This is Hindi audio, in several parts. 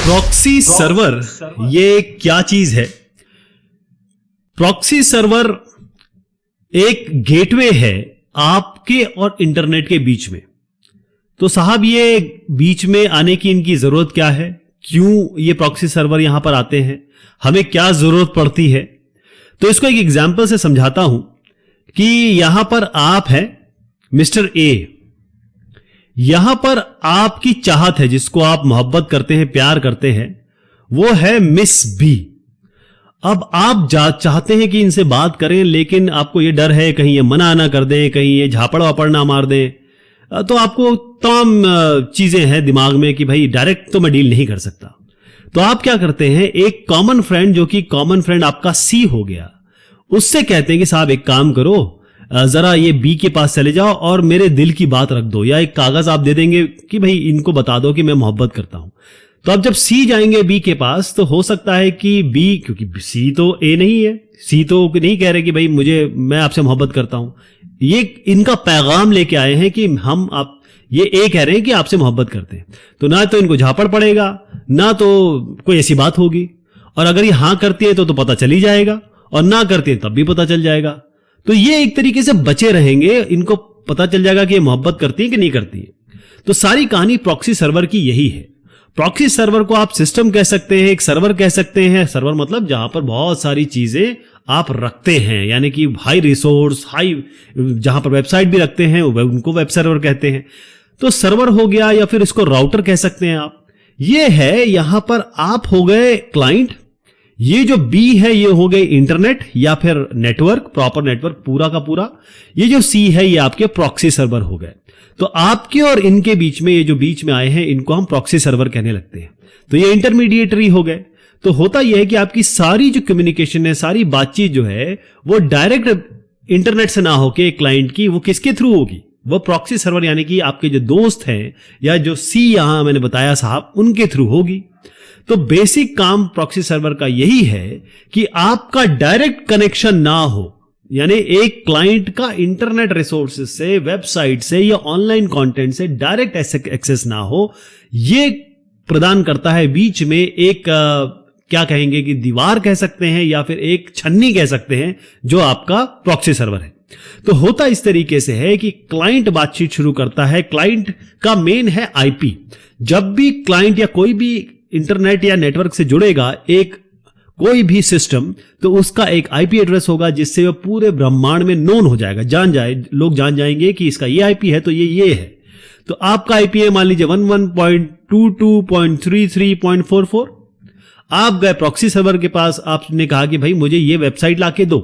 प्रॉक्सी सर्वर ये क्या चीज है? प्रॉक्सी सर्वर एक गेटवे है आपके और इंटरनेट के बीच में। तो साहब ये बीच में आने की इनकी जरूरत क्या है? क्यों ये प्रॉक्सी सर्वर यहां पर आते हैं? हमें क्या जरूरत पड़ती है? तो इसको एक एग्जांपल से समझाता हूं कि यहां पर आप हैं मिस्टर ए, यहां पर आपकी चाहत है, जिसको आप मोहब्बत करते हैं, प्यार करते हैं, वो है मिस बी। अब आप चाहते हैं कि इनसे बात करें, लेकिन आपको ये डर है कहीं ये मना ना कर दें, कहीं ये झापड़ वापड़ ना मार दें। तो आपको तमाम चीजें हैं दिमाग में कि भाई डायरेक्ट तो मैं डील नहीं कर सकता। तो आप क्या करते हैं, एक कॉमन फ्रेंड, जो कि कॉमन फ्रेंड आपका सी हो गया, उससे कहते हैं कि साहब एक काम करो, जरा ये बी के पास चले जाओ और मेरे दिल की बात रख दो, या एक कागज आप दे देंगे कि भाई इनको बता दो कि मैं मोहब्बत करता हूं। तो अब जब सी जाएंगे बी के पास, तो हो सकता है कि बी, क्योंकि सी तो ए नहीं है, सी तो नहीं कह रहे कि भाई मैं आपसे मोहब्बत करता हूं, ये इनका पैगाम लेके आए हैं कि ये ए कह रहे हैं कि आपसे मोहब्बत करते हैं। तो ना तो इनको झापड़ पड़ेगा, ना तो कोई ऐसी बात होगी, और अगर ये हां करती है तो पता चल ही जाएगा, और ना करती है तब भी पता चल जाएगा। तो ये एक तरीके से बचे रहेंगे, इनको पता चल जाएगा कि ये मोहब्बत करती है कि नहीं करती है। तो सारी कहानी प्रॉक्सी सर्वर की यही है। प्रॉक्सी सर्वर को आप सिस्टम कह सकते हैं, एक सर्वर कह सकते हैं। सर्वर मतलब जहां पर बहुत सारी चीजें आप रखते हैं, यानी कि हाई रिसोर्स, जहां पर वेबसाइट भी रखते हैं उनको वेब सर्वर कहते हैं। तो सर्वर हो गया, या फिर इसको राउटर कह सकते हैं आप। ये है, यहां पर आप हो गए क्लाइंट, ये जो बी है ये हो गए इंटरनेट या फिर नेटवर्क, प्रॉपर नेटवर्क पूरा का पूरा। ये जो सी है ये आपके प्रॉक्सी सर्वर हो गए। तो आपके और इनके बीच में, ये जो बीच में आए हैं, इनको हम प्रॉक्सी सर्वर कहने लगते हैं। तो ये इंटरमीडिएटरी हो गए। तो होता यह है कि आपकी सारी जो कम्युनिकेशन है, सारी बातचीत जो है, वो डायरेक्ट इंटरनेट से ना होके क्लाइंट की, वो किसके थ्रू होगी? वो प्रॉक्सी सर्वर, यानी कि आपके जो दोस्त हैं या जो सी यहां मैंने बताया साहब, उनके थ्रू होगी। तो बेसिक काम प्रॉक्सी सर्वर का यही है कि आपका डायरेक्ट कनेक्शन ना हो, यानी एक क्लाइंट का इंटरनेट रिसोर्सेज से, वेबसाइट से या ऑनलाइन कंटेंट से डायरेक्ट एक्सेस ना हो। ये प्रदान करता है बीच में एक क्या कहेंगे कि दीवार कह सकते हैं, या फिर एक छन्नी कह सकते हैं, जो आपका प्रॉक्सी सर्वर है। तो होता इस तरीके से है कि क्लाइंट बातचीत शुरू करता है। क्लाइंट का मेन है आईपी। जब भी क्लाइंट या कोई भी इंटरनेट या नेटवर्क से जुड़ेगा कोई भी सिस्टम, तो उसका एक आईपी एड्रेस होगा, जिससे वह पूरे ब्रह्मांड में नोन हो जाएगा, लोग जान जाएंगे कि इसका ये आईपी है, तो ये है। तो आपका आईपी है मान लीजिए 11.22.33.44। आप गए प्रॉक्सी सर्वर के पास, आपने कहा कि भाई मुझे ये वेबसाइट लाके दो।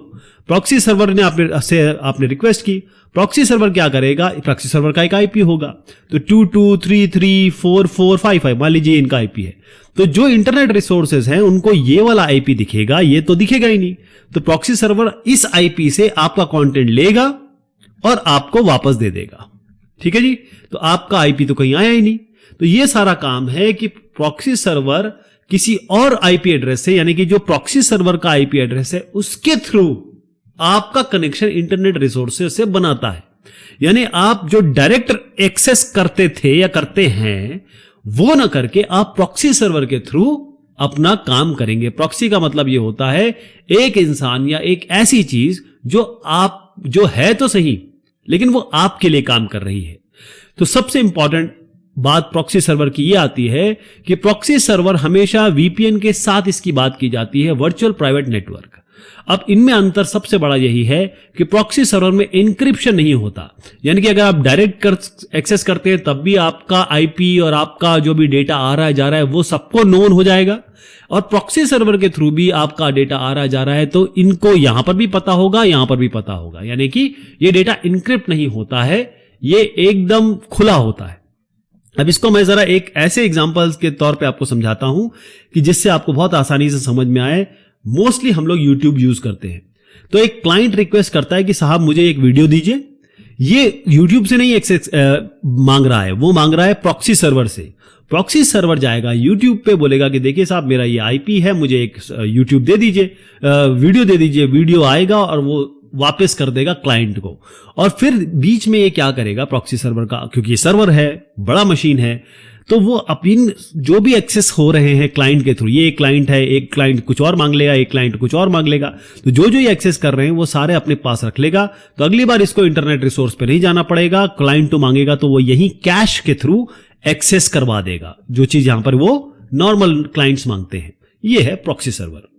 प्रॉक्सी सर्वर ने आपने रिक्वेस्ट की। प्रॉक्सी सर्वर क्या करेगा? प्रॉक्सी सर्वर का एक आईपी होगा, तो 22334455 मान लीजिए इनका आईपी है। तो जो इंटरनेट रिसोर्सेज हैं उनको ये वाला आईपी दिखेगा, ये तो दिखेगा ही नहीं। तो प्रॉक्सी सर्वर इस आईपी से आपका कंटेंट लेगा और आपको वापस दे देगा। ठीक है जी। तो आपका आईपी तो कहीं आया ही नहीं। तो ये सारा काम है कि प्रॉक्सी सर्वर किसी और आईपी एड्रेस से, यानी कि जो प्रॉक्सी सर्वर का आईपी एड्रेस है, उसके थ्रू आपका कनेक्शन इंटरनेट रिसोर्सेज से बनाता है। यानी आप जो डायरेक्ट एक्सेस करते थे या करते हैं, वो ना करके आप प्रॉक्सी सर्वर के थ्रू अपना काम करेंगे। प्रॉक्सी का मतलब ये होता है एक इंसान या एक ऐसी चीज जो है तो सही, लेकिन वो आपके लिए काम कर रही है। तो सबसे इंपॉर्टेंट बात प्रॉक्सी सर्वर की ये आती है कि प्रॉक्सी सर्वर हमेशा वीपीएन के साथ इसकी बात की जाती है, वर्चुअल प्राइवेट नेटवर्क। अब इनमें अंतर सबसे बड़ा यही है कि प्रॉक्सी सर्वर में इंक्रिप्शन नहीं होता, यानी कि अगर आप डायरेक्ट एक्सेस करते हैं तब भी आपका आईपी और आपका जो भी डेटा आ रहा है जा रहा है वो सबको नोन हो जाएगा, और प्रॉक्सी सर्वर के थ्रू भी आपका डेटा आ रहा है जा रहा है, तो इनको यहां पर भी पता होगा, यहां पर भी पता होगा। यानी कि ये डेटा इंक्रिप्ट नहीं होता है, ये एकदम खुला होता है। अब इसको मैं जरा एक ऐसे एग्जांपल्स के तौर पे आपको समझाता हूं कि जिससे आपको बहुत आसानी से समझ में आए। मोस्टली हम लोग YouTube यूज करते हैं। तो एक क्लाइंट रिक्वेस्ट करता है कि साहब मुझे एक वीडियो दीजिए। ये YouTube से नहीं एक्सेस मांग रहा है, वो मांग रहा है प्रॉक्सी सर्वर से। प्रॉक्सी सर्वर जाएगा YouTube पे, बोलेगा कि देखिए साहब मेरा ये आईपी है, मुझे एक YouTube दे दीजिए, वीडियो दे दीजिए। वीडियो आएगा और वो वापस कर देगा क्लाइंट को। और फिर बीच में ये क्या करेगा प्रॉक्सी सर्वर का, क्योंकि ये सर्वर है, बड़ा मशीन है, तो वो अपनी जो भी एक्सेस हो रहे हैं क्लाइंट के थ्रू, ये एक क्लाइंट है, एक क्लाइंट कुछ और मांग लेगा, एक क्लाइंट कुछ और मांग लेगा, तो जो जो ये एक्सेस कर रहे हैं वो सारे अपने पास रख लेगा। तो अगली बार इसको इंटरनेट रिसोर्स पे नहीं जाना पड़ेगा, क्लाइंट तो मांगेगा तो वो यही कैश के थ्रू एक्सेस करवा देगा, जो चीज यहां पर वो नॉर्मल क्लाइंट्स मांगते हैं। ये है प्रॉक्सी सर्वर।